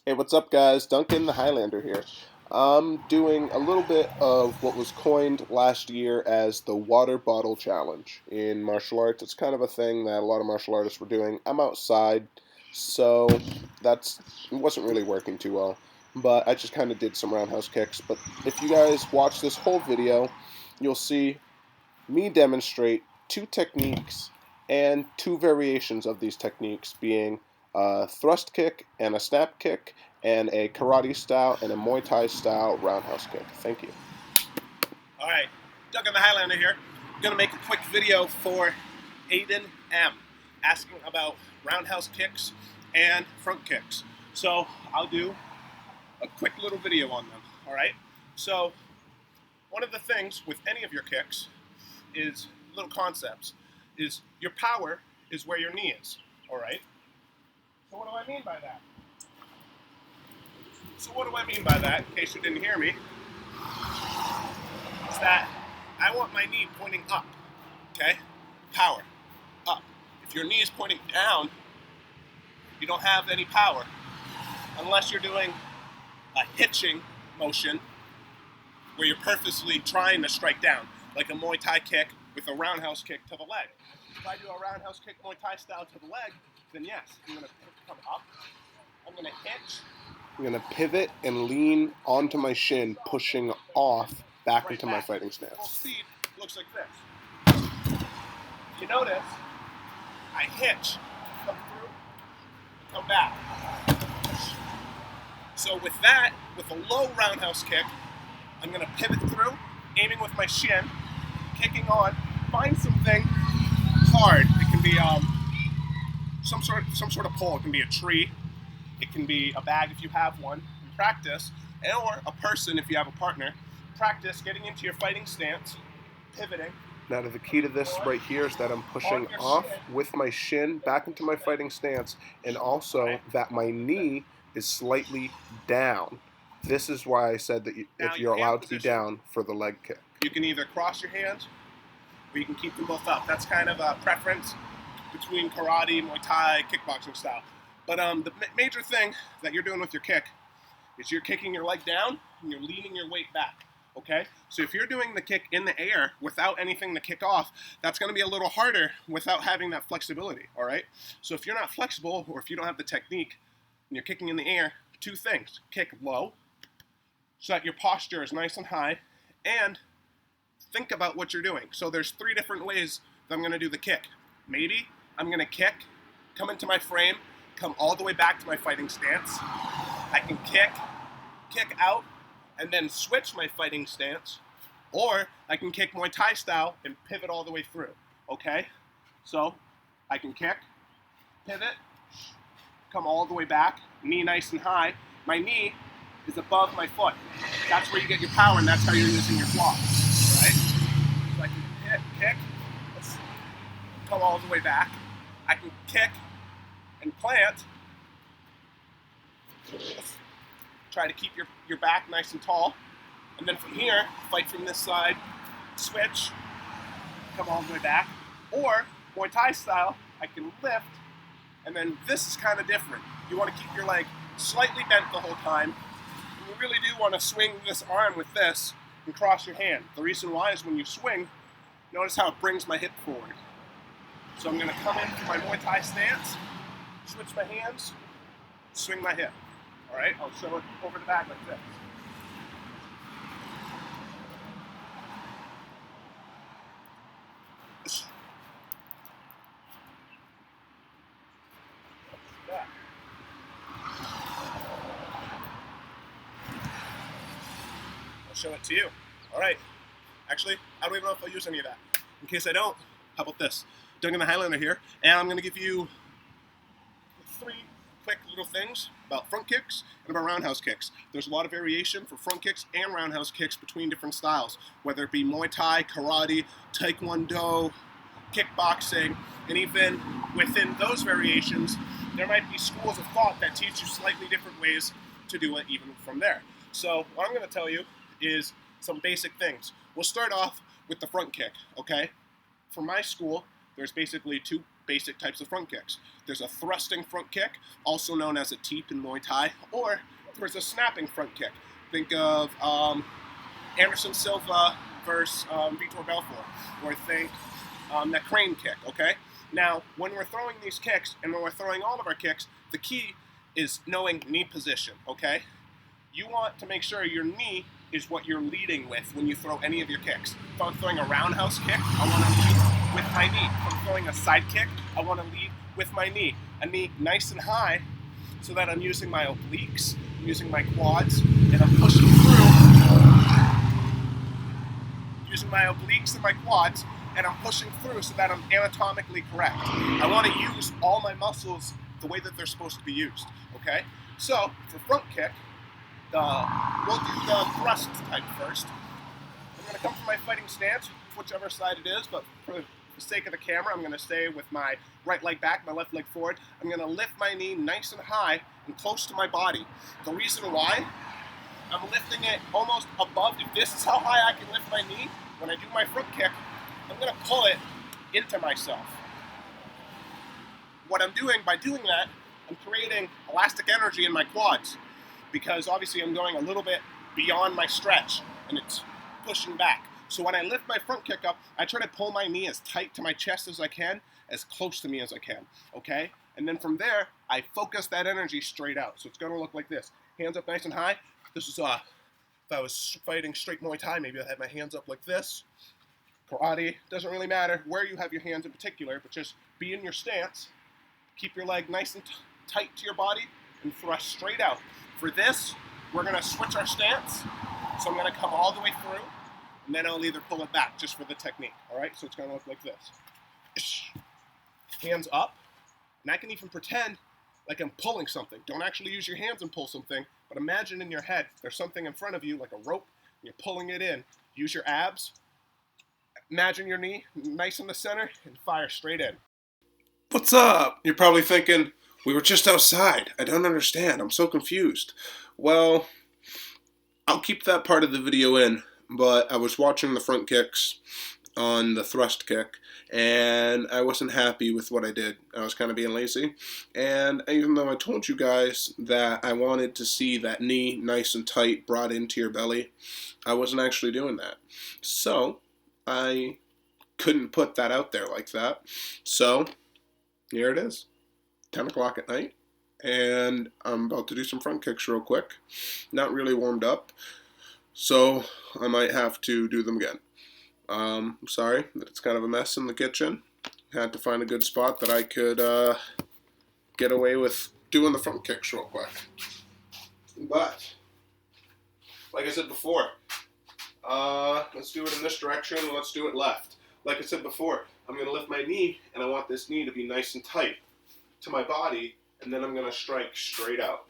Hey, what's up, guys? Duncan the Highlander here. I'm doing a little bit of what was coined last year as the water bottle challenge in martial arts. It's kind of a thing that a lot of martial artists were doing. I'm outside, so it wasn't really working too well. But I just kind of did some roundhouse kicks. But if you guys watch this whole video, you'll see me demonstrate two techniques and two variations of these techniques, being a thrust kick and a snap kick, and a karate style and a Muay Thai style roundhouse kick. Thank you. All right, Duncan the Highlander here. I'm gonna make a quick video for Aiden M, asking about roundhouse kicks and front kicks. So I'll do a quick little video on them. All right. So one of the things with any of your kicks is little concepts. Is your power is where your knee is. All right. So what do I mean by that? In case you didn't hear me, is that I want my knee pointing up. Okay? Power. Up. If your knee is pointing down, you don't have any power. Unless you're doing a hitching motion where you're purposely trying to strike down, like a Muay Thai kick with a roundhouse kick to the leg. If I do a roundhouse kick Muay Thai style to the leg, then yes, I'm going to come up. I'm going to hitch. I'm going to pivot and lean onto my shin, pushing off back right into back. my fighting Full stance. speed looks like this. If you notice, I hitch, come through, come back. So with that, with a low roundhouse kick, I'm going to pivot through, aiming with my shin, kicking on, find something hard. It can be some sort of pole. It can be a tree. It can be a bag if you have one. In practice, or a person if you have a partner. Practice getting into your fighting stance, pivoting. Now, the key to this right here is that I'm pushing off with my shin back into my fighting stance, and also that my knee is slightly down. This is why I said that if you're allowed to be down for the leg kick. You can either cross your hands or you can keep them both up. That's kind of a preference between karate, Muay Thai, kickboxing style. But the major thing that you're doing with your kick is you're kicking your leg down and you're leaning your weight back. Okay? So if you're doing the kick in the air without anything to kick off, that's going to be a little harder without having that flexibility. All right? So if you're not flexible or if you don't have the technique and you're kicking in the air, two things: kick low so that your posture is nice and high, and think about what you're doing. So there's three different ways that I'm going to do the kick. Maybe I'm going to kick, come into my frame, come all the way back to my fighting stance. I can kick out, and then switch my fighting stance. Or I can kick Muay Thai style and pivot all the way through. Okay? So I can kick, pivot, come all the way back, knee nice and high. My knee is above my foot. That's where you get your power, and that's how you're using your block. Right? So I can kick, come all the way back. I can kick and plant. Try to keep your back nice and tall. And then from here, fight from this side, switch, come all the way back. Or Muay Thai style, I can lift, and then this is kind of different. You want to keep your leg slightly bent the whole time. And you really do want to swing this arm with this and cross your hand. The reason why is when you swing, notice how it brings my hip forward. So I'm going to come into my Muay Thai stance, switch my hands, swing my hip. All right, I'll show it over the back like this. I'll show it to you. All right. Actually, I don't even know if I'll use any of that. In case I don't, how about this? Duncan the Highlander here, and I'm going to give you three quick little things about front kicks and about roundhouse kicks. There's a lot of variation for front kicks and roundhouse kicks between different styles, whether it be Muay Thai, karate, taekwondo, kickboxing, and even within those variations, there might be schools of thought that teach you slightly different ways to do it even from there. So what I'm going to tell you is some basic things. We'll start off with the front kick, okay? For my school, there's basically two basic types of front kicks. There's a thrusting front kick, also known as a teep in Muay Thai, or there's a snapping front kick. Think of Anderson Silva versus Vitor Belfort, or think that crane kick, okay? Now, when we're throwing these kicks, and when we're throwing all of our kicks, the key is knowing knee position, okay? You want to make sure your knee is what you're leading with when you throw any of your kicks. If I'm throwing a roundhouse kick, I want to lead with my knee. If I'm throwing a side kick, I want to lead with my knee. A knee nice and high so that I'm using my obliques, I'm using my quads, and I'm pushing through. Using my obliques and my quads, and I'm pushing through so that I'm anatomically correct. I want to use all my muscles the way that they're supposed to be used, okay? So, for front kick, we'll do the thrust type first. I'm going to come from my fighting stance, whichever side it is, but for the sake of the camera, I'm going to stay with my right leg back, my left leg forward. I'm going to lift my knee nice and high and close to my body. The reason why, I'm lifting it almost above. If this is how high I can lift my knee, when I do my front kick, I'm going to pull it into myself. What I'm doing by doing that, I'm creating elastic energy in my quads, because obviously I'm going a little bit beyond my stretch and it's pushing back. So when I lift my front kick up, I try to pull my knee as tight to my chest as I can, as close to me as I can, okay? And then from there, I focus that energy straight out. So it's gonna look like this. Hands up nice and high. This is, if I was fighting straight Muay Thai, maybe I'd have my hands up like this. Karate, doesn't really matter where you have your hands in particular, but just be in your stance. Keep your leg nice and tight to your body and thrust straight out. For this, we're gonna switch our stance. So I'm gonna come all the way through, and then I'll either pull it back just for the technique, all right? So it's gonna look like this. Hands up, and I can even pretend like I'm pulling something. Don't actually use your hands and pull something, but imagine in your head there's something in front of you, like a rope, and you're pulling it in. Use your abs, imagine your knee nice in the center, and fire straight in. What's up? You're probably thinking, we were just outside. I don't understand. I'm so confused. Well, I'll keep that part of the video in, but I was watching the front kicks on the thrust kick, and I wasn't happy with what I did. I was kind of being lazy, and even though I told you guys that I wanted to see that knee nice and tight brought into your belly, I wasn't actually doing that. So, I couldn't put that out there like that. So, here it is, 10 o'clock at night, and I'm about to do some front kicks real quick. Not really warmed up, so I might have to do them again. I'm sorry that it's kind of a mess in the kitchen. Had to find a good spot that I could get away with doing the front kicks real quick. But, like I said before, let's do it in this direction, and let's do it left. Like I said before, I'm going to lift my knee, and I want this knee to be nice and tight to my body, and then I'm going to strike straight out.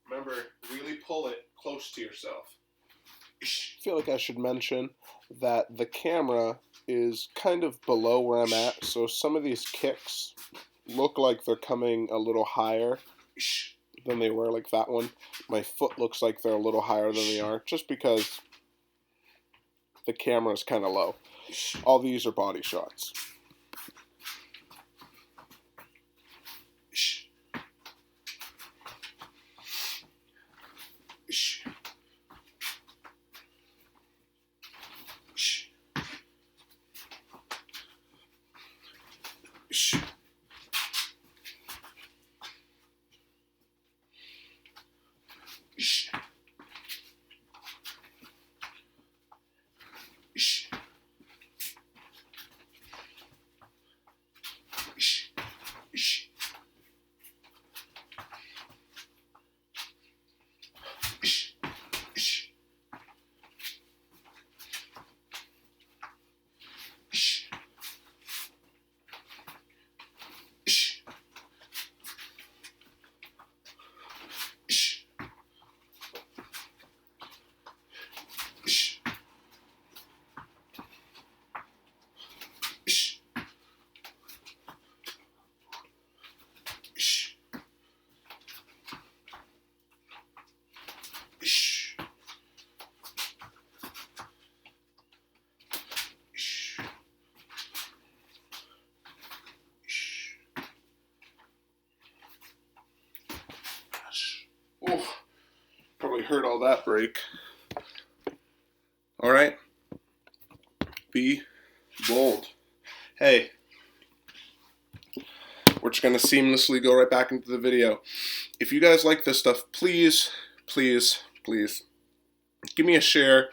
Remember, really pull it close to yourself. I feel like I should mention that the camera is kind of below where I'm at, so some of these kicks look like they're coming a little higher than they were, like that one. My foot looks like they're a little higher than they are, just because the camera is kind of low. All these are body shots. heard all that break. All right. Be bold. Hey, we're just going to seamlessly go right back into the video. If you guys like this stuff, please, please, please, give me a share,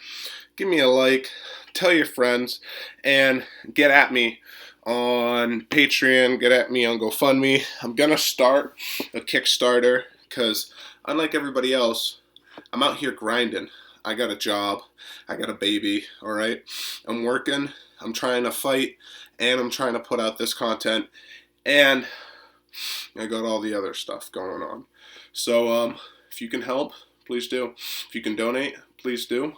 give me a like, tell your friends, and get at me on Patreon, get at me on GoFundMe. I'm going to start a Kickstarter because unlike everybody else, I'm out here grinding. I got a job, I got a baby, all right? I'm working, I'm trying to fight, and I'm trying to put out this content, and I got all the other stuff going on. So if you can help, please do. If you can donate, please do.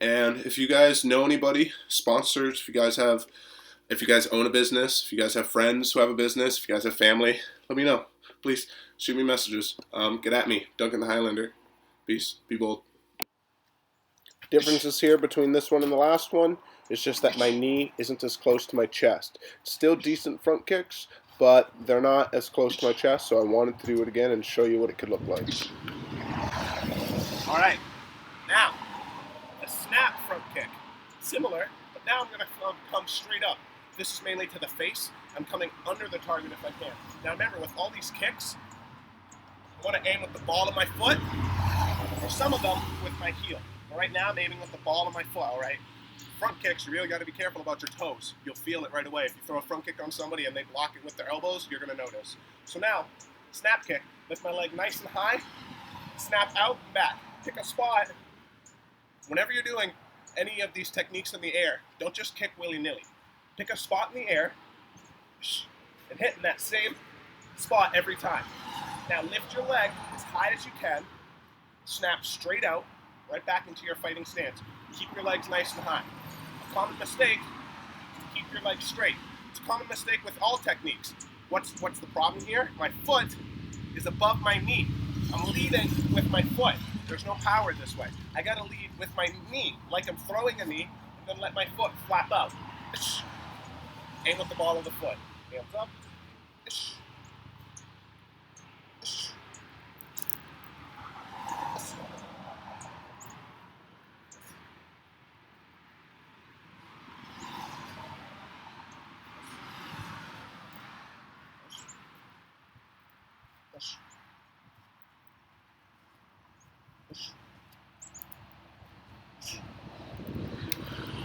And if you guys know anybody, sponsors, if you guys own a business, if you guys have friends who have a business, if you guys have family, let me know. Please shoot me messages. Get at me, Duncan the Highlander. Peace. Be bold. Differences here between this one and the last one is just that my knee isn't as close to my chest. Still decent front kicks, but they're not as close to my chest, so I wanted to do it again and show you what it could look like. All right, now a snap front kick, similar, but now I'm going to come straight up. This is mainly to the face. I'm coming under the target if I can. Now remember, with all these kicks, I want to aim with the ball of my foot, or some of them with my heel. Right now I'm aiming with the ball of my foot, all right? Front kicks, you really got to be careful about your toes. You'll feel it right away. If you throw a front kick on somebody and they block it with their elbows, you're going to notice. So now, snap kick. Lift my leg nice and high, snap out and back. Pick a spot. Whenever you're doing any of these techniques in the air, don't just kick willy-nilly. Pick a spot in the air and hit in that same spot every time. Now lift your leg as high as you can, snap straight out, right back into your fighting stance. Keep your legs nice and high. A common mistake is to keep your legs straight. It's a common mistake with all techniques. What's the problem here? My foot is above my knee. I'm leading with my foot. There's no power this way. I gotta lead with my knee, like I'm throwing a knee, and then let my foot flap out. Aim with the ball of the foot. Hands up.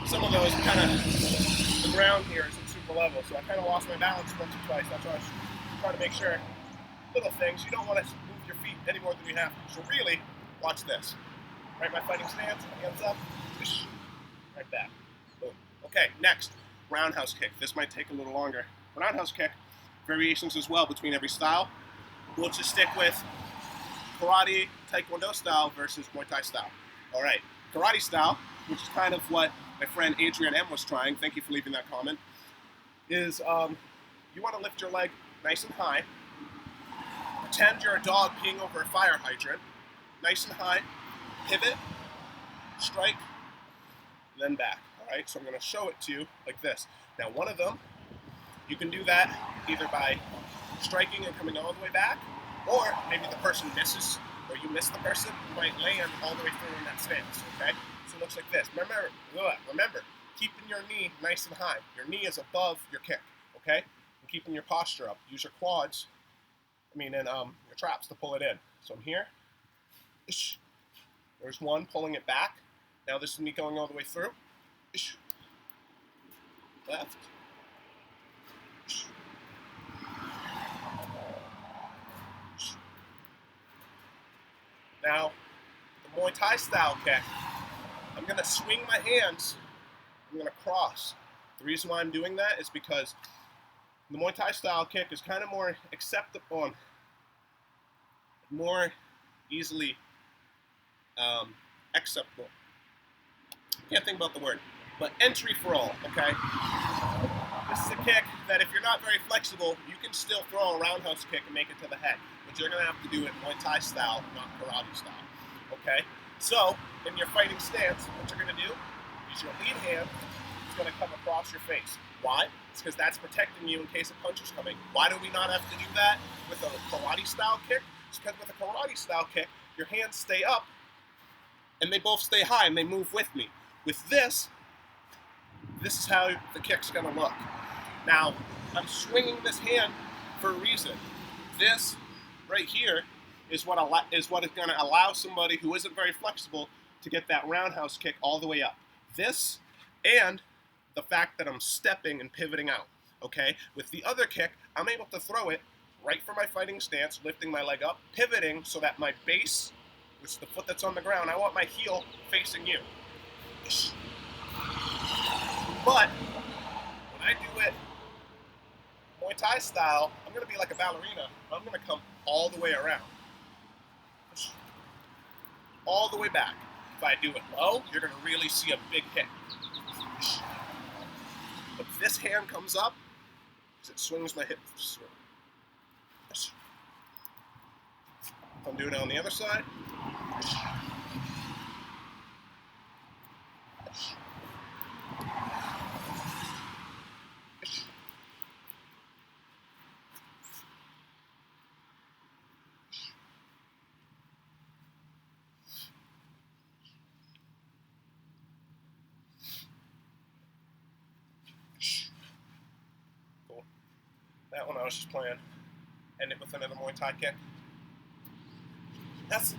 Some of those the ground here isn't super level, so I kind of lost my balance once or twice. That's why I was trying to make sure. Little things, you don't want to move your feet any more than you have to. So really, watch this. Right, my fighting stance, hands up, right back. Boom. Okay, next, roundhouse kick. This might take a little longer. Roundhouse kick, variations as well between every style. We'll just stick with karate, taekwondo style versus Muay Thai style. All right, karate style, which is kind of what my friend Adrian M was trying, thank you for leaving that comment, is you want to lift your leg nice and high, pretend you're a dog peeing over a fire hydrant, nice and high, pivot, strike, then back. All right, so I'm going to show it to you like this. Now one of them, you can do that either by striking and coming all the way back, or maybe the person misses, or you miss the person, you might land all the way through in that stance, okay? So it looks like this. Remember, keeping your knee nice and high. Your knee is above your kick, okay? And keeping your posture up. Use your quads, and your traps to pull it in. So I'm here. There's one, pulling it back. Now this is me going all the way through. Left. Now, the Muay Thai style kick, I'm going to swing my hands, I'm going to cross. The reason why I'm doing that is because the Muay Thai style kick is kind of more acceptable, more easily acceptable. Can't think about the word, but entry for all, okay? This is a kick that if you're not very flexible, you can still throw a roundhouse kick and make it to the head. But you're going to have to do it Muay Thai style, not karate style. Okay? So, in your fighting stance, what you're going to do is your lead hand is going to come across your face. Why? It's because that's protecting you in case a punch is coming. Why do we not have to do that with a karate style kick? It's because with a karate style kick, your hands stay up and they both stay high and they move with me. With this is how the kick's going to look. Now, I'm swinging this hand for a reason. This right here is what is going to allow somebody who isn't very flexible to get that roundhouse kick all the way up. This and the fact that I'm stepping and pivoting out. Okay? With the other kick, I'm able to throw it right from my fighting stance, lifting my leg up, pivoting so that my base, which is the foot that's on the ground, I want my heel facing you. But when I do it Muay Thai style, I'm going to be like a ballerina. I'm going to come all the way around. All the way back. If I do it low, you're going to really see a big hit. But if this hand comes up, it swings my hips. If I'm doing it on the other side, cool. That one I was just playing. End it with another Muay Thai kick. That's